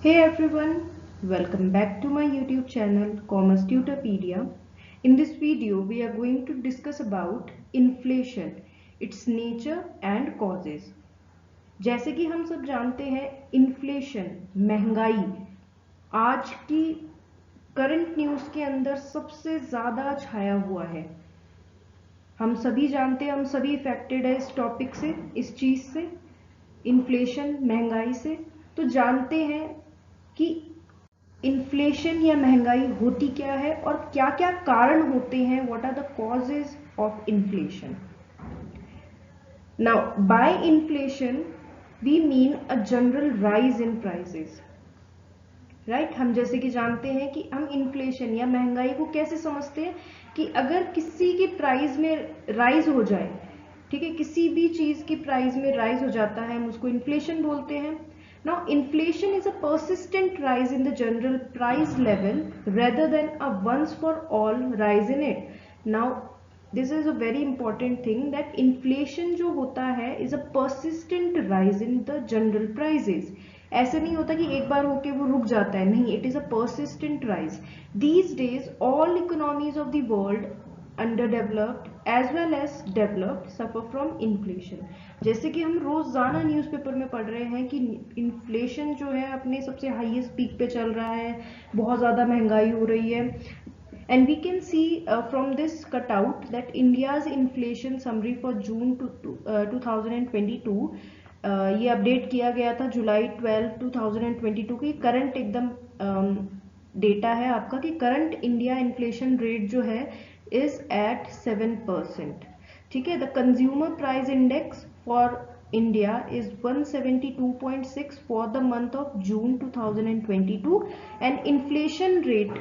Hey everyone, welcome back to my YouTube channel Commerce Tutorpedia. In this video, we are going to discuss about inflation, its nature and causes. जैसे कि हम सब जानते हैं inflation महंगाई आज की करंट न्यूज़ के अंदर सबसे ज़्यादा छाया हुआ है। हम सभी जानते हैं, हम सभी इफेक्टेड है इस टॉपिक से, इस चीज़ से, इन्फ्लेशन महंगाई से। तो जानते हैं कि इन्फ्लेशन या महंगाई होती क्या है और क्या क्या कारण होते हैं, what are the causes of inflation. Now by inflation we mean a general rise in prices, right. हम जैसे कि जानते हैं कि हम इन्फ्लेशन या महंगाई को कैसे समझते हैं कि अगर किसी की प्राइस में राइज हो जाए, ठीक है, किसी भी चीज की प्राइस में राइज हो जाता है, हम उसको इन्फ्लेशन बोलते हैं। Now, inflation is a persistent rise in the general price level rather than a once for all rise in it. Now, this is a very important thing that inflation जो होता है is a persistent rise in the general prices. ऐसे नहीं होता कि एक बार होके वो रुक जाता है, नहीं, it is a persistent rise. These days, all economies of the world underdeveloped as well as developed suffer from inflation. जैसे कि हम रोजाना न्यूज़पेपर में पढ़ रहे हैं कि इन्फ्लेशन जो है अपने सबसे हाईएस्ट पीक पे चल रहा है, बहुत ज़्यादा महंगाई हो रही है। And we can see from this cutout that India's inflation summary for June 2022 ये अपडेट किया गया था जुलाई 12 2022 की। करंट एकदम डेटा है आपका कि करंट इंडिया इन्फ्लेशन रेट जो है is at 7%. ठीक है, the consumer price index for India is 172.6 for the month of June 2022 and inflation rate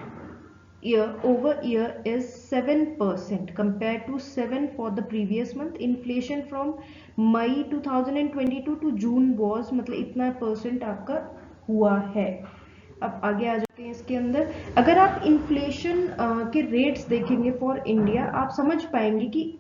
year over year is 7% compared to 7 for the previous month. Inflation from May 2022 to June was मतलब इतना percent आपका हुआ है। अब आगे आ जाते हैं इसके अंदर। अगर आप इन्फ्लेशन के रेट्स देखेंगे फॉर इंडिया, आप समझ पाएंगे कि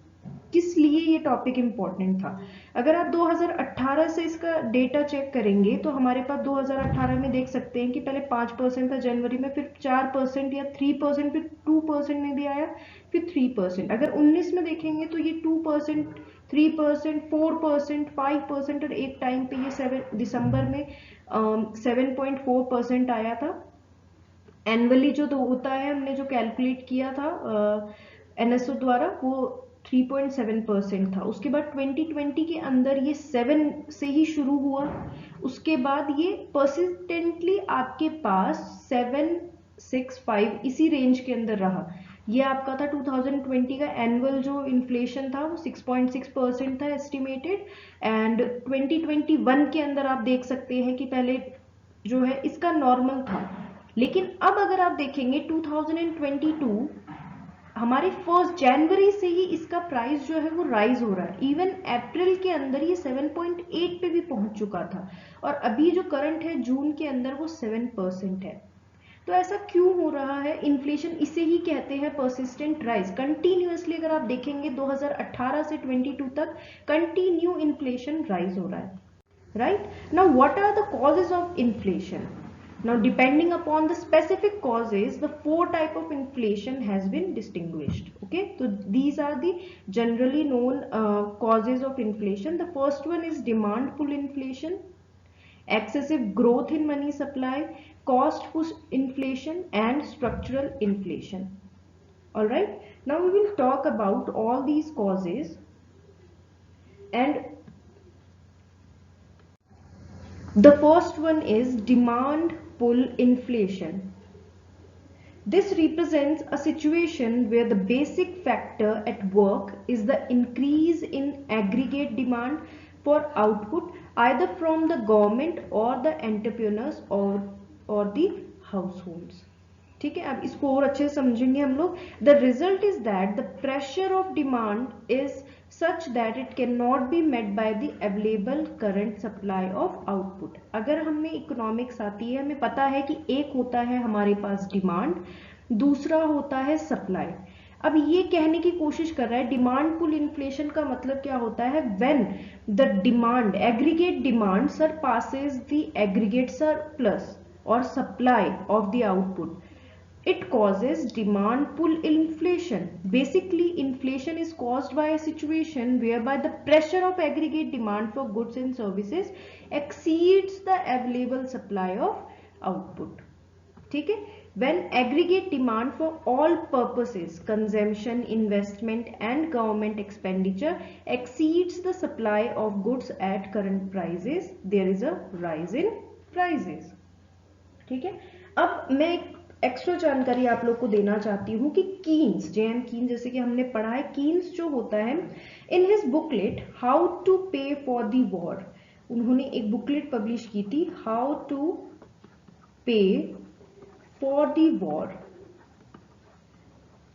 किस लिए ये टॉपिक इम्पोर्टेंट था। अगर आप 2018 से इसका डेटा चेक करेंगे तो हमारे पास 2018 में देख सकते हैं कि पहले 5% था जनवरी में, फिर 4% या 3%, फिर 2% में भी आया, फिर 3%। अगर 19 में देखेंगे तो ये 2%, 3%, 4%, 5% और एक टाइम पे ये 7 दिसंबर में 7.4% आया था। एनुअली जो तो होता है, हमने जो कैलकुलेट किया था एनएसओ द्वारा, वो 3.7% था। उसके बाद 2020 के अंदर ये 7 से ही शुरू हुआ, उसके बाद ये परसिस्टेंटली आपके पास 765 इसी रेंज के अंदर रहा। ये आपका था 2020 का एनुअल जो इन्फ्लेशन था, वो 6.6% था एस्टिमेटेड। एंड 2021 के अंदर आप देख सकते हैं कि पहले जो है इसका नॉर्मल था, लेकिन अब अगर आप देखेंगे 2022 हमारे 1 जनवरी से ही इसका प्राइस जो है वो राइज हो रहा है। इवन अप्रैल के अंदर ये 7.8 पे भी पहुंच चुका था और अभी जो करंट है जून के अंदर वो 7% है। तो ऐसा क्यों हो रहा है? इन्फ्लेशन इसे ही कहते हैं परसिस्टेंट राइज। कंटिन्यूअसली अगर आप देखेंगे 2018 से 22 तक कंटिन्यू इन्फ्लेशन राइज हो रहा है, right. Now what are the causes of inflation? Now, depending upon the specific causes, the 4 type of inflation has been distinguished. Okay, so these are the generally known causes of inflation. The first one is demand pull inflation, excessive growth in money supply, cost push inflation, and structural inflation. All right. Now we will talk about all these causes. And the first one is demand pull inflation. This represents a situation where the basic factor at work is the increase in aggregate demand for output either from the government or the entrepreneurs or the households. ठीक है, अब इसको और अच्छे से समझेंगे हम लोग। The result is that the pressure of demand is such that it cannot be met by the available current supply of output. अगर हमें इकोनॉमिक्स आती है, हमें पता है कि एक होता है हमारे पास डिमांड, दूसरा होता है सप्लाई। अब ये कहने की कोशिश कर रहा है डिमांड पुल इन्फ्लेशन का मतलब क्या होता है? When the demand aggregate demand surpasses the aggregate surplus, or supply of the output, it causes demand pull inflation. Basically, inflation is caused by a situation whereby the pressure of aggregate demand for goods and services exceeds the available supply of output. ठीक है, when aggregate demand for all purposes, consumption, investment and government expenditure exceeds the supply of goods at current prices, there is a rise in prices. ठीक है, अब मैं एक extra जानकारी आप लोग को देना चाहती हूँ कि कीन्स, जेएम कीन्स, जैसे कि हमने पढ़ा है, कीन्स जो होता है, in his booklet how to pay for the war, उन्होंने एक बुकलेट पब्लिश की थी, how to pay for the war.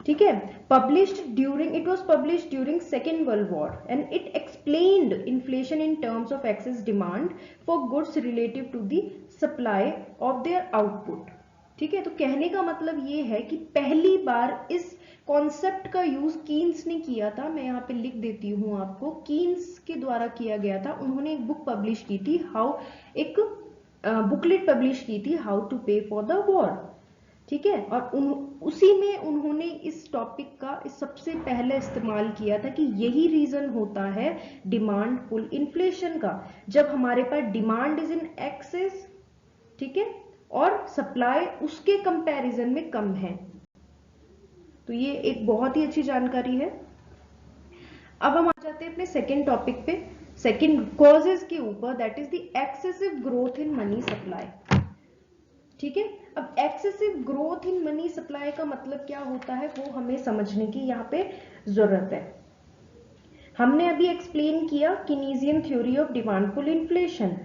ठीक है, it was published during Second World War and it explained inflation in terms of excess demand for goods relative to the supply of their output. ठीक है, तो कहने का मतलब ये है कि पहली बार इस कॉन्सेप्ट का यूज कीन्स ने किया था. मैं यहाँ पे लिख देती हूँ आपको, कीन्स के द्वारा किया गया था. उन्होंने एक बुक पब्लिश की थी, एक बुकलेट पब्लिश की थी, how to pay for the war. ठीक है, और उसी में उन्होंने इस टॉपिक का सबसे पहले इस्तेमाल किया था कि यही रीजन होता है डिमांड पुल इन्फ्लेशन का, जब हमारे पास डिमांड इज इन एक्सेस, ठीक है, और सप्लाई उसके कंपैरिजन में कम है. तो ये एक बहुत ही अच्छी जानकारी है. अब हम आ जाते हैं अपने सेकेंड टॉपिक पे, सेकेंड कॉजेज के ऊपर, that is the excessive growth in money supply. ठीक है, अब excessive growth in money supply का मतलब क्या होता है वो हमें समझने की यहाँ पे जरूरत है. हमने अभी एक्सप्लेन किया Keynesian theory of demand pull inflation.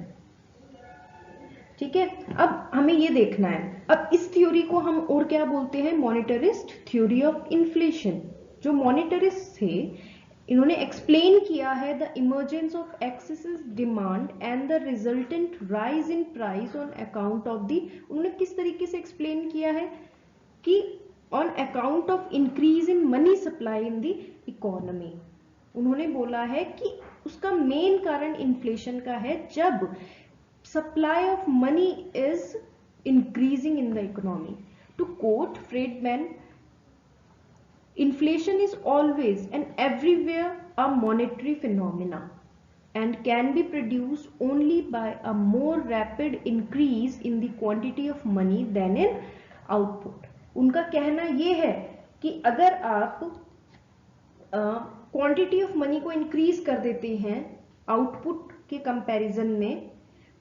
ठीक है, अब हमें ये देखना है, अब इस थ्योरी को हम और क्या बोलते हैं, मॉनेटरिस्ट थ्योरी ऑफ इन्फ्लेशन. जो मॉनेटरिस्ट थे, इन्होंने एक्सप्लेन किया है the emergence of excessive demand and the resultant rise in price on account of the, उन्होंने किस तरीके से एक्सप्लेन किया है कि on account of increase in money supply in the economy. उन्होंने बोला है कि उसका मेन कारण इन्फ्लेशन का है, जब supply of money is increasing in the economy. To quote Friedman, inflation is always and everywhere a monetary phenomena and can be produced only by a more rapid increase in the quantity of money than in output. उनका कहना ये है कि अगर आप quantity of money को increase कर देते हैं आउटपुट के कंपैरिजन में,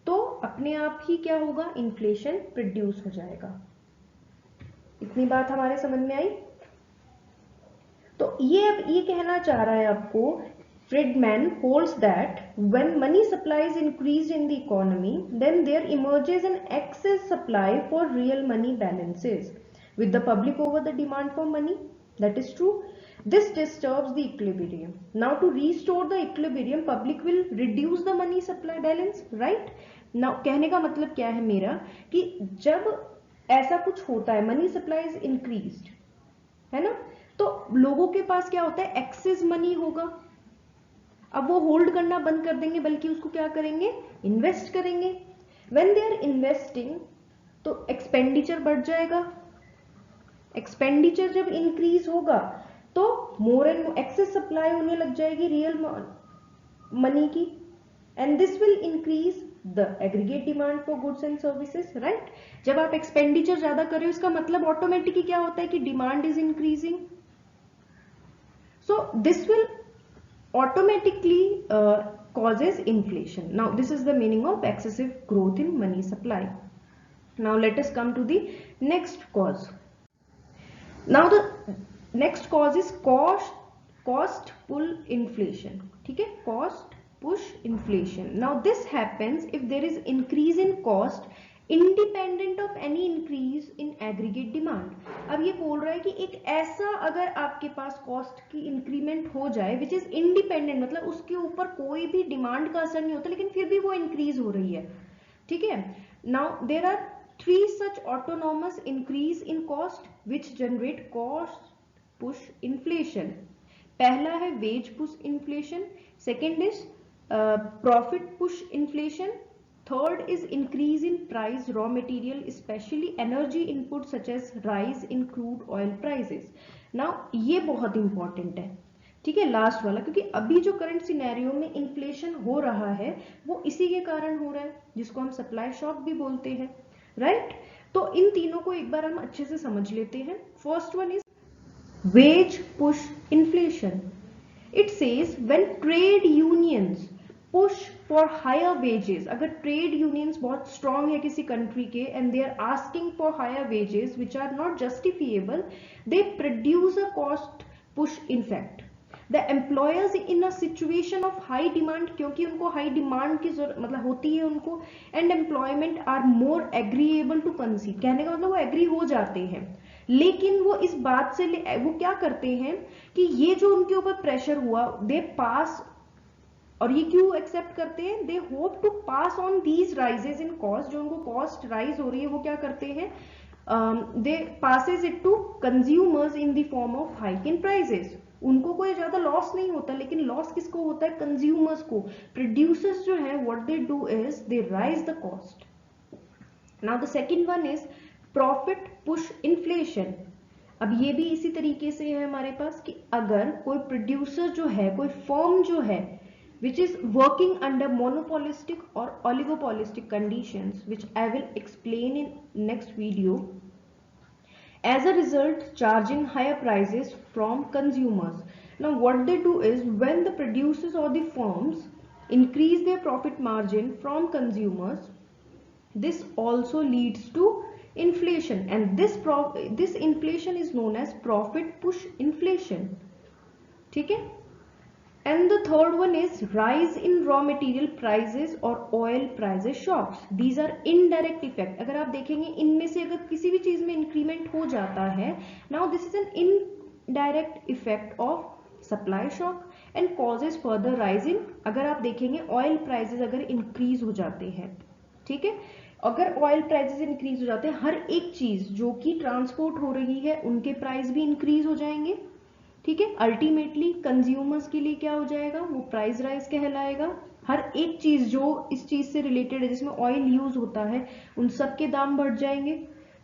तो अपने आप ही क्या होगा, इन्फ्लेशन प्रोड्यूस हो जाएगा. इतनी बात हमारे समझ में आई. तो ये कहना चाह रहा है आपको, Friedman holds that when money supply is increased in the economy then there emerges an excess supply for real money balances with the public over the demand for money. That is true. This disturbs the equilibrium. Now to restore the equilibrium public will reduce the money supply balance. Right, now कहने का मतलब क्या है मेरा, कि जब ऐसा कुछ होता है, मनी सप्लाई इज इंक्रीज्ड, है ना, तो लोगों के पास क्या होता है, एक्सेस मनी होगा. अब वो होल्ड करना बंद कर देंगे, बल्कि उसको क्या करेंगे, इन्वेस्ट करेंगे. व्हेन दे आर इन्वेस्टिंग तो एक्सपेंडिचर बढ़ जाएगा. एक्सपेंडिचर जब इंक्रीज होगा तो more and more excess supply होने लग जाएगी रियल मनी की, and this will increase the aggregate demand for goods and services. Right, जब आप एक्सपेंडिचर ज्यादा कर रहे हो, इसका मतलब ऑटोमेटिकली क्या होता है कि demand is increasing. So this will automatically causes inflation. Now this is the meaning of excessive growth in money supply. Now let us come to the next cause. Now the next cause is cost pull inflation. ठीक है, cost push inflation. Now this happens if there is increase in cost independent of any increase in aggregate demand. अब ये बोल रहा है कि एक ऐसा अगर आपके पास कॉस्ट की इंक्रीमेंट हो जाए विच इज इंडिपेंडेंट, मतलब उसके ऊपर कोई भी डिमांड का असर नहीं होता, लेकिन फिर भी वो इंक्रीज हो रही है. ठीक है, now there are 3 such autonomous increase in cost which generate cost push inflation. पहला है wage push inflation, second is profit push inflation, Third is increase in price raw material, especially energy input such as rise in crude oil prices. Now ये बहुत important है, ठीक है, last वाला, क्योंकि अभी जो करंट सिनेरियो में इन्फ्लेशन हो रहा है वो इसी के कारण हो रहा है, जिसको हम सप्लाई शॉक भी बोलते हैं, राइट। तो इन तीनों को एक बार हम अच्छे से समझ लेते हैं। First one is wage push inflation. It says when trade unions push for higher wages, अगर ट्रेड यूनियंस बहुत स्ट्रांग है किसी कंट्री के and they are asking for higher wages which are not justifiable, they produce a cost push effect. The employers in a situation of high demand, क्योंकि उनको high demand की मतलब होती है उनको, and employment are more agreeable to conceive, कहने का मतलब वो एग्री हो जाते हैं, लेकिन वो इस बात से वो क्या करते हैं कि ये जो उनके ऊपर प्रेशर हुआ दे पास, और ये क्यों एक्सेप्ट करते हैं, they hope to pass on these rises in cost, जो उनको कॉस्ट राइज हो रही है वो क्या करते हैं, they passes it to consumers in the form of hike in prices. उनको कोई ज्यादा लॉस नहीं होता, लेकिन लॉस किसको होता है, कंज्यूमर्स को। प्रोड्यूसर्स जो है what they do is they rise the cost. Now the second one is profit push inflation. अब ये भी इसी तरीके से है हमारे पास कि अगर कोई प्रोड्यूसर जो है, कोई फर्म जो है which is working under monopolistic or oligopolistic conditions, which I will explain in next video, as a result charging higher prices from consumers. Now what they do is when the producers or the firms increase their profit margin from consumers, this also leads to inflation, and this inflation is known as profit push inflation, ठीक है। And the third one is rise in raw material prices or oil prices shocks. These are indirect effect. अगर आप देखेंगे इनमें से अगर किसी भी चीज में इंक्रीमेंट हो जाता है, now this is an indirect effect of supply shock and causes further rise in, अगर आप देखेंगे ऑयल प्राइसेस अगर इंक्रीज हो जाते हैं, ठीक है, अगर ऑयल प्राइसेस इंक्रीज हो जाते हैं, हर एक चीज जो कि ट्रांसपोर्ट हो रही है उनके प्राइस भी इंक्रीज हो जाएंगे, ठीक है। अल्टीमेटली कंज्यूमर्स के लिए क्या हो जाएगा, वो प्राइस राइज कहलाएगा। हर एक चीज जो इस चीज से रिलेटेड है, जिसमें ऑयल यूज होता है, उन सब के दाम बढ़ जाएंगे,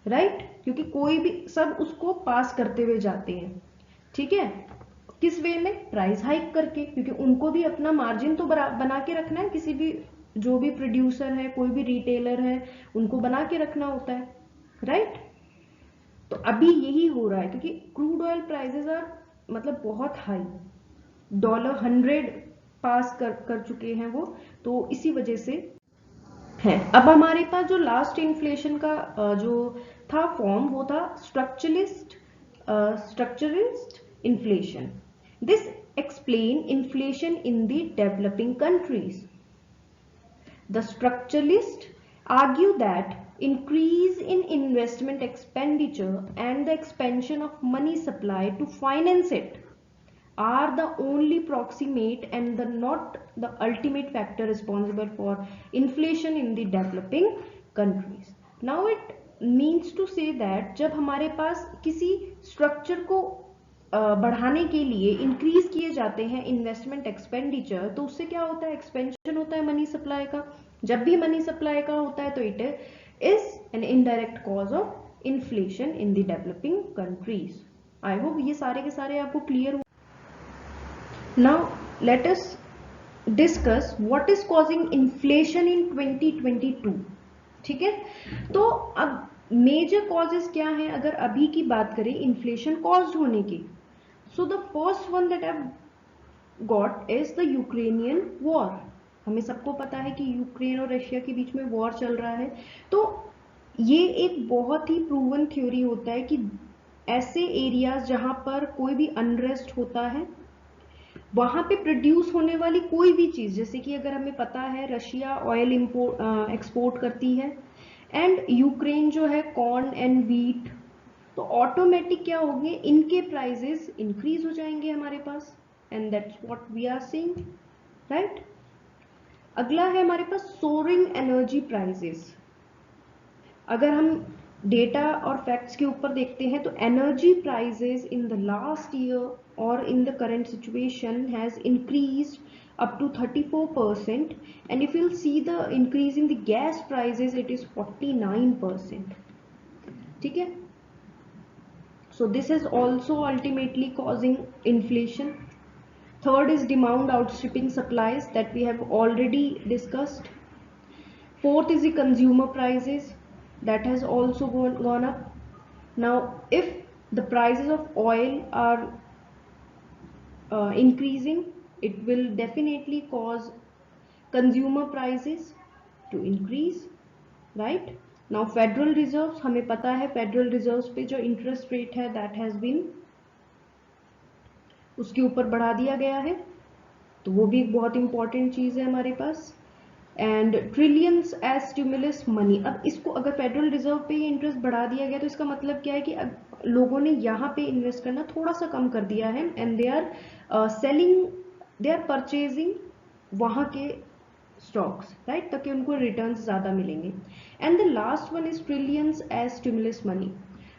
राइट, क्योंकि कोई भी सब उसको पास करते हुए जाते हैं, ठीक है, किस वे में, प्राइस हाइक करके, क्योंकि उनको भी अपना मार्जिन तो बना के रखना है, किसी भी जो भी प्रोड्यूसर है, कोई भी रिटेलर है, उनको बना के रखना होता है, राइट। तो अभी यही हो रहा है, क्योंकि क्रूड ऑयल प्राइसेस आर मतलब बहुत हाई, $100 पास कर चुके हैं वो, तो इसी वजह से है। अब हमारे पास जो लास्ट इन्फ्लेशन का जो था फॉर्म, वो था structuralist inflation. This explain inflation in the developing countries. The structuralist argue that increase in investment expenditure and the expansion of money supply to finance it are the only proximate and the not the ultimate factor responsible for inflation in the developing countries. Now it means to say that जब हमारे पास किसी structure को बढ़ाने के लिए increase किए जाते हैं इन्वेस्टमेंट एक्सपेंडिचर, तो उससे क्या होता है, एक्सपेंशन होता है मनी सप्लाई का। जब भी मनी सप्लाई का होता है तो it is an indirect cause of inflation in the developing countries. I hope ये सारे के सारे आपको क्लियर हो। Now let us discuss what is causing inflation in 2022, ठीक है। तो अब मेजर कॉजेस क्या हैं अगर अभी की बात करें इन्फ्लेशन कॉज्ड होने की। So the first one that I got is the Ukrainian war. हमें सबको पता है कि यूक्रेन और रशिया के बीच में वॉर चल रहा है। तो ये एक बहुत ही प्रूवन थ्योरी होता है कि ऐसे एरियाज जहां पर कोई भी अनरेस्ट होता है, वहां पे प्रोड्यूस होने वाली कोई भी चीज, जैसे कि अगर हमें पता है रशिया ऑयल एक्सपोर्ट करती है एंड यूक्रेन जो है कॉर्न एंड व्हीट, तो ऑटोमेटिक क्या होंगे, इनके प्राइसेस इंक्रीज हो जाएंगे हमारे पास, and that's what we are seeing, right. अगला है हमारे पास सोरिंग एनर्जी प्राइसेस। अगर हम डेटा और फैक्ट्स के ऊपर देखते हैं तो energy prices in the last year और in the current situation has increased up to 34%, and if you'll see the increase in the gas prices, it is 49%. ठीक है, so this is also ultimately causing inflation. Third is demand outstripping supplies, that we have already discussed. Fourth is the consumer prices, that has also gone up. Now if the prices of oil are increasing, it will definitely cause consumer prices to increase, right? Now Federal Reserves, हमें पता है Federal Reserves पे जो interest rate है that has been, उसके ऊपर बढ़ा दिया गया है, तो वो भी एक बहुत इंपॉर्टेंट चीज है हमारे पास. And trillions as stimulus money. अब इसको अगर फेडरल रिजर्व पे ये इंटरेस्ट बढ़ा दिया गया तो इसका मतलब क्या है कि अब लोगों ने यहाँ पे इन्वेस्ट करना थोड़ा सा कम कर दिया है, and they are selling, they are purchasing वहाँ के स्टॉक्स, राइट, ताकि उनको रिटर्न्स ज़्यादा मिलेंगे. And the last one is trillions as stimulus money.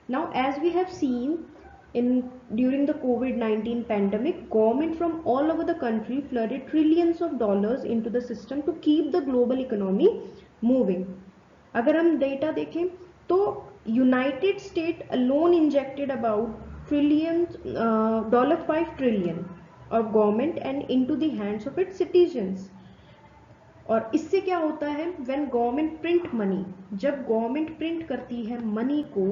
Now as we have seen during the COVID-19 pandemic, government from all over the country flooded trillions of dollars into the system to keep the global economy moving. अगर हम data देखें तो United state alone injected about $5 trillion of government and into the hands of its citizens. और इससे क्या होता है, when government print money, जब गवर्नमेंट प्रिंट करती है मनी को,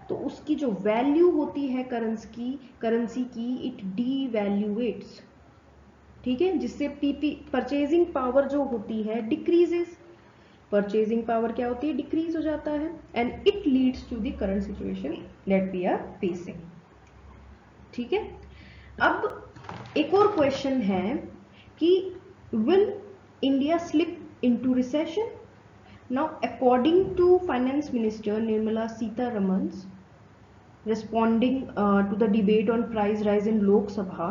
तो उसकी जो वैल्यू होती है करेंसी की इट डीवैल्यूएट्स. ठीक है, जिससे परचेजिंग पावर जो होती है डिक्रीजेस. परचेजिंग पावर क्या होती है, डिक्रीज हो जाता है, and it leads to the current situation that we are facing. ठीक है, अब एक और क्वेश्चन है कि will India slip into recession? Now, according to Finance Minister Nirmala Sitharaman, responding to the debate on price rise in Lok Sabha,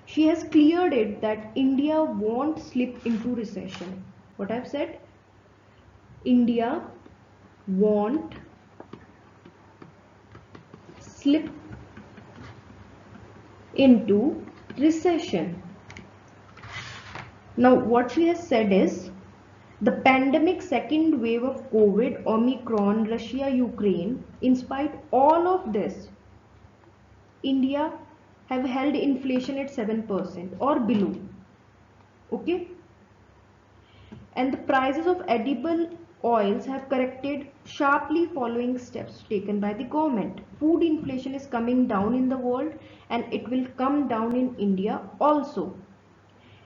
she has cleared it that India won't slip into recession. What I've said? India won't slip into recession. Now what she has said is, the pandemic second wave of COVID, Omicron, Russia, Ukraine, in spite all of this, India have held inflation at 7% or below. Okay, and the prices of edible oils have corrected sharply following steps taken by the government. Food inflation is coming down in the world and it will come down in India also.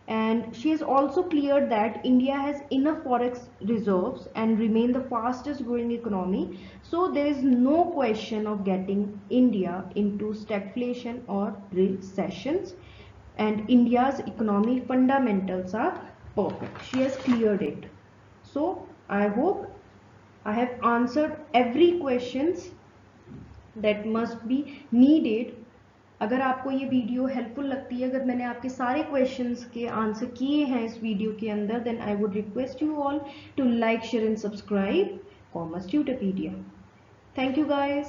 And she has also cleared that India has enough forex reserves and remain the fastest growing economy. So there is no question of getting India into stagflation or recessions. And India's economic fundamentals are perfect. She has cleared it. So I hope I have answered every questions that must be needed. अगर आपको ये video helpful लगती है, अगर मैंने आपके सारे questions के आंसर किए हैं इस वीडियो के अंदर, then I would request you all to like, share and subscribe commerce Tutorpedia. Thank you guys.